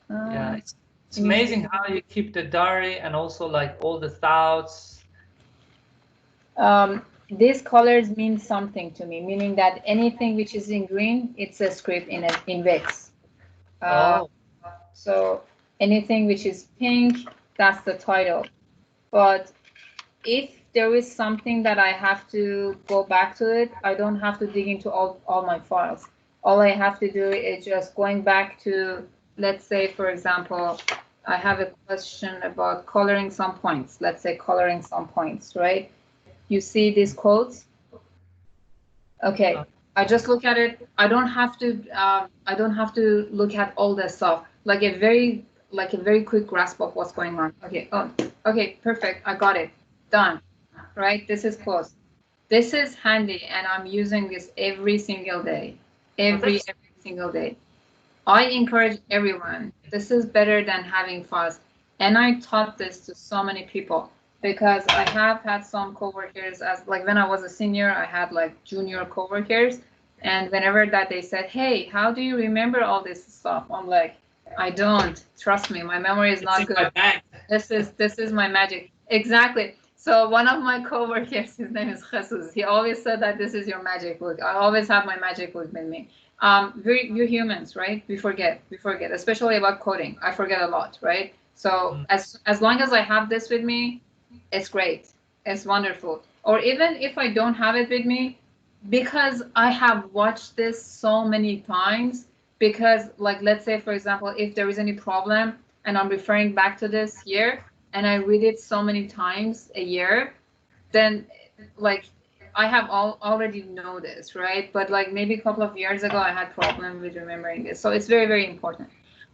Yeah, it's amazing how you keep the diary and also like all the thoughts. These colors mean something to me, meaning that anything which is in green, it's a script in Wix. So anything which is pink, that's the title. But if there is something that I have to go back to it, I don't have to dig into all my files. All I have to do is just going back to, let's say, for example, I have a question about coloring some points. Let's say coloring some points, right? You see these codes? Okay, I just look at it. I don't have to look at all the stuff. Like a very quick grasp of what's going on. Okay. Oh, okay, perfect. I got it. Done. Right? This is close. This is handy, and I'm using this every single day. Every single day. I encourage everyone. This is better than having files. And I taught this to so many people, because I have had some coworkers, as like when I was a senior, I had like junior coworkers, and whenever that they said, hey, how do you remember all this stuff? I'm like, I don't. Trust me, my memory is not good. This is my magic. Exactly. So one of my coworkers, his name is Jesus. He always said that this is your magic book. I always have my magic book with me. We're humans, right? We forget, especially about coding. I forget a lot, right? So as long as I have this with me, it's great. It's wonderful. Or even if I don't have it with me, because I have watched this so many times, because like, let's say, for example, if there is any problem and I'm referring back to this here and I read it so many times a year, then like I have already know this, right? But like maybe a couple of years ago, I had problem with remembering this. So it's very, very important.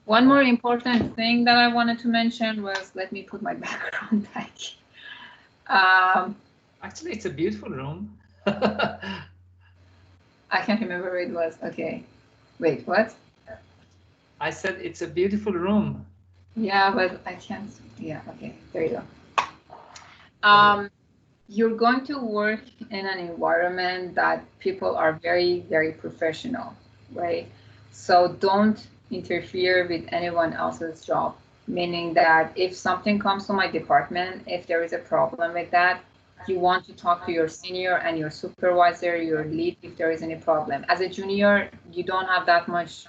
One more important thing that I wanted to mention was, let me put my background back. Actually, it's a beautiful room. I can't remember where it was. Okay. Wait, what? I said it's a beautiful room. Yeah, but I can't. Yeah, okay. There you go. You're going to work in an environment that people are very, very professional, right? So don't interfere with anyone else's job, meaning that if something comes to my department, if there is a problem with that, you want to talk to your senior and your supervisor, your lead, if there is any problem. As a junior, you don't have that much,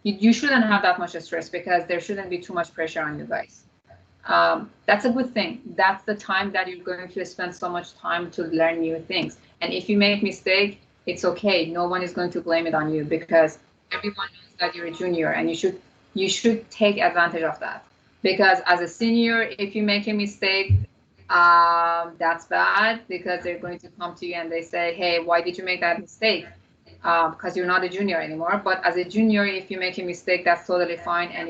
you shouldn't have that much stress because there shouldn't be too much pressure on you guys. That's a good thing. That's the time that you're going to spend so much time to learn new things. And if you make mistake, it's okay. No one is going to blame it on you because everyone knows that you're a junior, and you should take advantage of that. Because as a senior, if you make a mistake, that's bad because they're going to come to you and they say, hey, why did you make that mistake? Because you're not a junior anymore. But as a junior, if you make a mistake, that's totally fine, and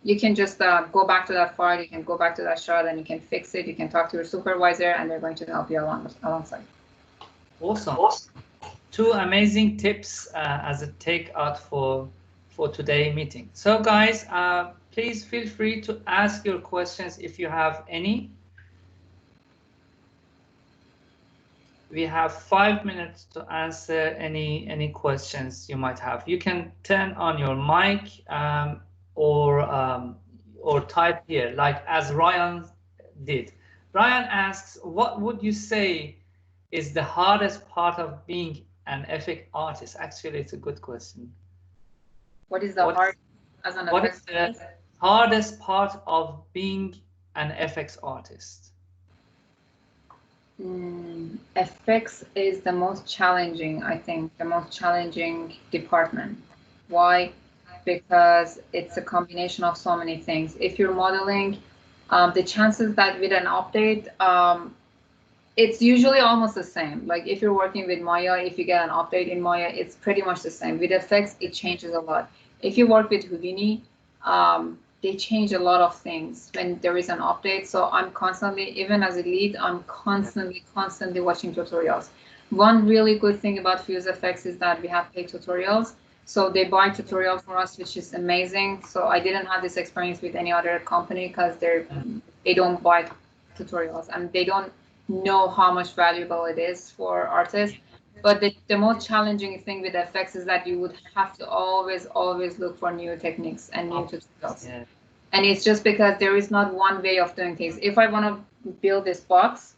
you can just go back to that file, you can go back to that shot, and you can fix it. You can talk to your supervisor, and they're going to help you alongside. Awesome. Two amazing tips as a takeout for today's meeting. So guys, please feel free to ask your questions if you have any. We have 5 minutes to answer any questions you might have. You can turn on your mic or type here, like as Ryan did. Ryan asks, what would you say is the hardest part of being an FX artist? Actually, it's a good question. What is the hardest part of being an FX artist? FX is the most challenging, I think, the most challenging department. Why? Because it's a combination of so many things. If you're modeling, the chances that with an update, it's usually almost the same. Like if you're working with Maya, if you get an update in Maya, it's pretty much the same. With FX, it changes a lot. If you work with Houdini, they change a lot of things when there is an update. So I'm constantly, even as a lead, I'm constantly watching tutorials. One really good thing about Fuse FX is that we have paid tutorials. So they buy tutorials for us, which is amazing. So I didn't have this experience with any other company because they don't buy tutorials and they don't know how much valuable it is for artists. But the most challenging thing with FX is that you would have to always look for new techniques and new tutorials. Yeah. And it's just because there is not one way of doing things. If I want to build this box,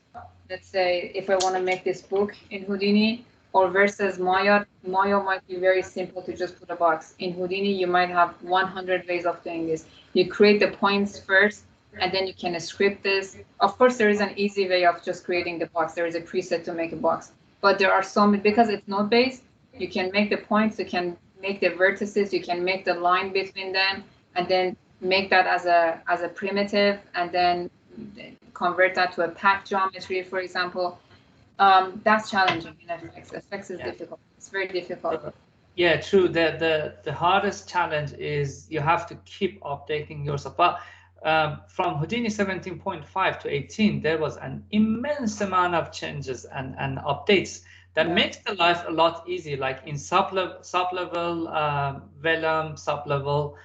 let's say if I want to make this book in Houdini, or versus Maya might be very simple to just put a box. In Houdini, you might have 100 ways of doing this. You create the points first, and then you can script this. Of course, there is an easy way of just creating the box. There is a preset to make a box. But there are so many, because it's node-based, you can make the points, you can make the vertices, you can make the line between them, and then make that as a primitive, and then convert that to a path geometry, for example. That's challenging in FX. FX is difficult. It's very difficult. Yeah, true. The hardest challenge is you have to keep updating yourself. But from Houdini 17.5 to 18, there was an immense amount of changes and updates that makes the life a lot easier. Like in sub-level vellum, sub-level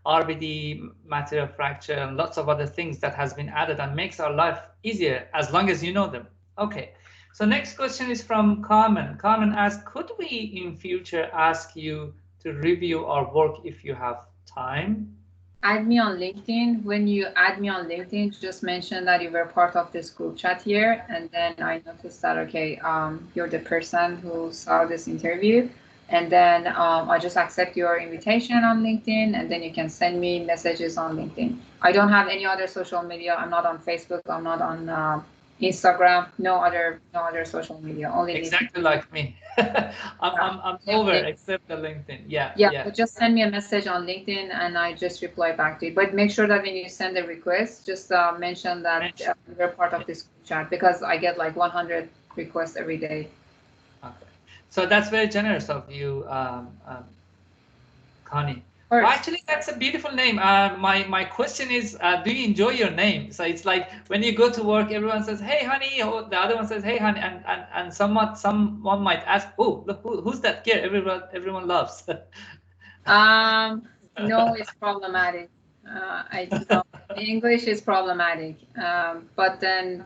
RBD, material fracture, and lots of other things that has been added and makes our life easier as long as you know them. Okay. So next question is from Carmen. Carmen asks, could we in future ask you to review our work if you have time? Add me on LinkedIn. When you add me on LinkedIn, just mention that you were part of this group chat here. And then I noticed that, okay, you're the person who saw this interview. And then I just accept your invitation on LinkedIn, and then you can send me messages on LinkedIn. I don't have any other social media. I'm not on Facebook. I'm not on Instagram, no other social media, only exactly LinkedIn. like me. I'm over except the LinkedIn. Yeah, but just send me a message on LinkedIn and I just reply back to you. But make sure that when you send a request, just mention that you're part of this chat, because I get like 100 requests every day. Okay, so that's very generous of you, Connie. Well, actually, that's a beautiful name. My question is, do you enjoy your name? So it's like when you go to work, everyone says, "Hey, honey," or the other one says, "Hey, honey," and someone might ask, "Oh, look, who's that girl?" Everyone loves. No, it's problematic. I know English is problematic. But then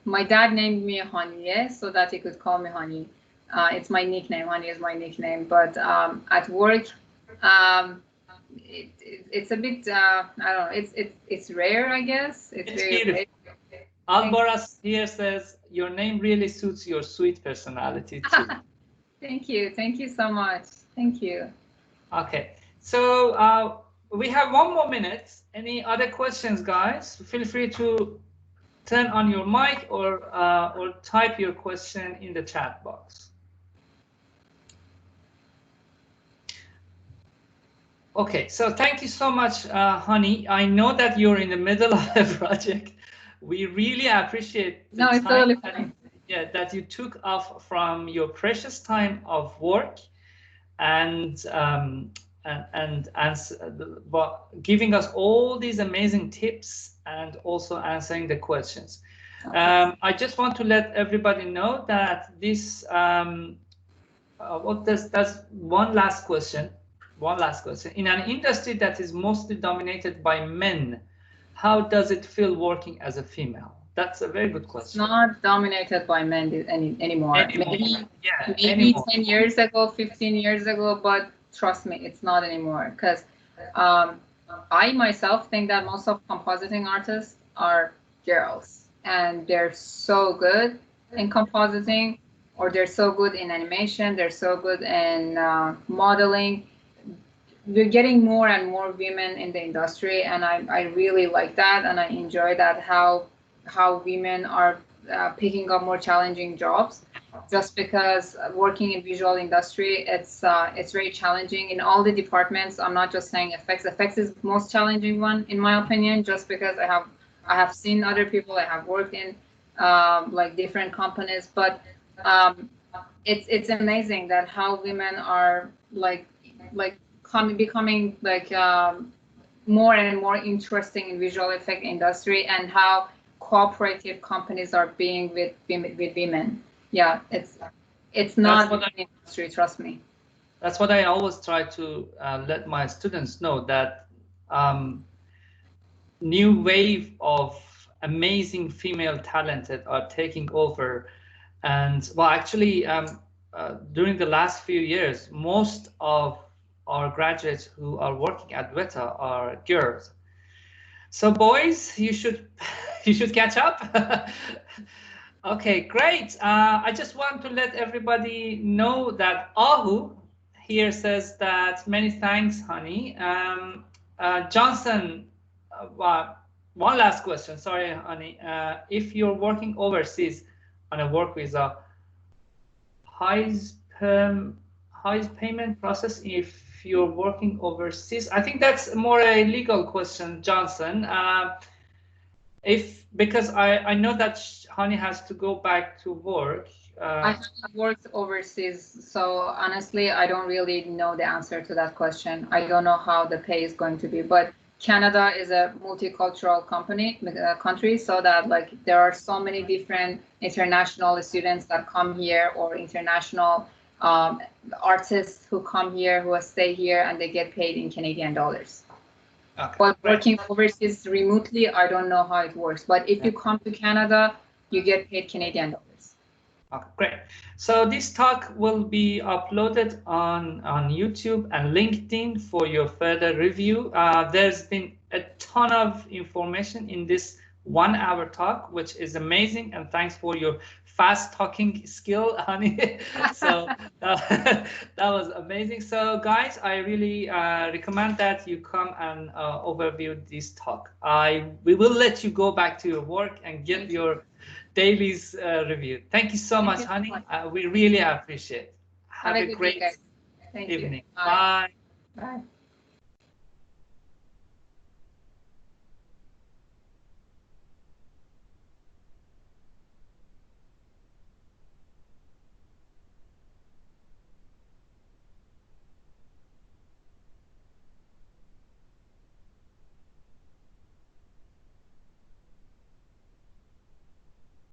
my dad named me Honey, so that he could call me Honey. It's my nickname. Honey is my nickname. But at work, it's a bit I don't know. It's rare, I guess. It's very beautiful. rare. Alboras here says your name really suits your sweet personality too. Thank you so much. Thank you. Okay, so we have 1 more minute. Any other questions, guys? Feel free to turn on your mic or type your question in the chat box. Okay, so thank you so much, Honey. I know that you're in the middle of a project. We really appreciate the it's totally fine. That you took off from your precious time of work and giving us all these amazing tips and also answering the questions. I just want to let everybody know that this that's one last question. In an industry that is mostly dominated by men, how does it feel working as a female? That's a very good question. It's not dominated by men anymore. Maybe 10 years ago, 15 years ago, but trust me, it's not anymore. Because I myself think that most of compositing artists are girls, and they're so good in compositing, or they're so good in animation, they're so good in modeling. We're getting more and more women in the industry, and I really like that, and I enjoy that how women are picking up more challenging jobs, just because working in visual industry, it's very challenging in all the departments. I'm not just saying effects. Effects is the most challenging one in my opinion, just because I have seen other people. I have worked in like different companies, but it's amazing that how women are becoming like more and more interesting in visual effect industry, and how cooperative companies are being with women. Yeah, it's not an industry, trust me. That's what I always try to let my students know, that new wave of amazing female talented are taking over. And well, actually, during the last few years, most of our graduates who are working at Weta are girls. So boys, you should catch up. Okay, great. I just want to let everybody know that Ahu here says that many thanks, Honey. Johnson, one last question. Sorry, Honey. If you're working overseas on a work visa, highest payment process if you're working overseas? I think that's more a legal question, Johnson. Because I know that Honey has to go back to work. I have worked overseas, so honestly, I don't really know the answer to that question. I don't know how the pay is going to be, but Canada is a multicultural country, so that like there are so many different international students that come here, or international artists who come here, who stay here, and they get paid in Canadian dollars. Okay, but working overseas remotely, I don't know how it works. But if you come to Canada, you get paid Canadian dollars. Okay, great. So this talk will be uploaded on YouTube and LinkedIn for your further review. There's been a ton of information in this 1 hour talk, which is amazing. And thanks for your fast talking skill, Honey. So that was amazing. So guys, I really recommend that you come and overview this talk. We will let you go back to your work and get your daily's review. Thank you so much, Honey. We really appreciate it. Have a great evening. Bye. Bye.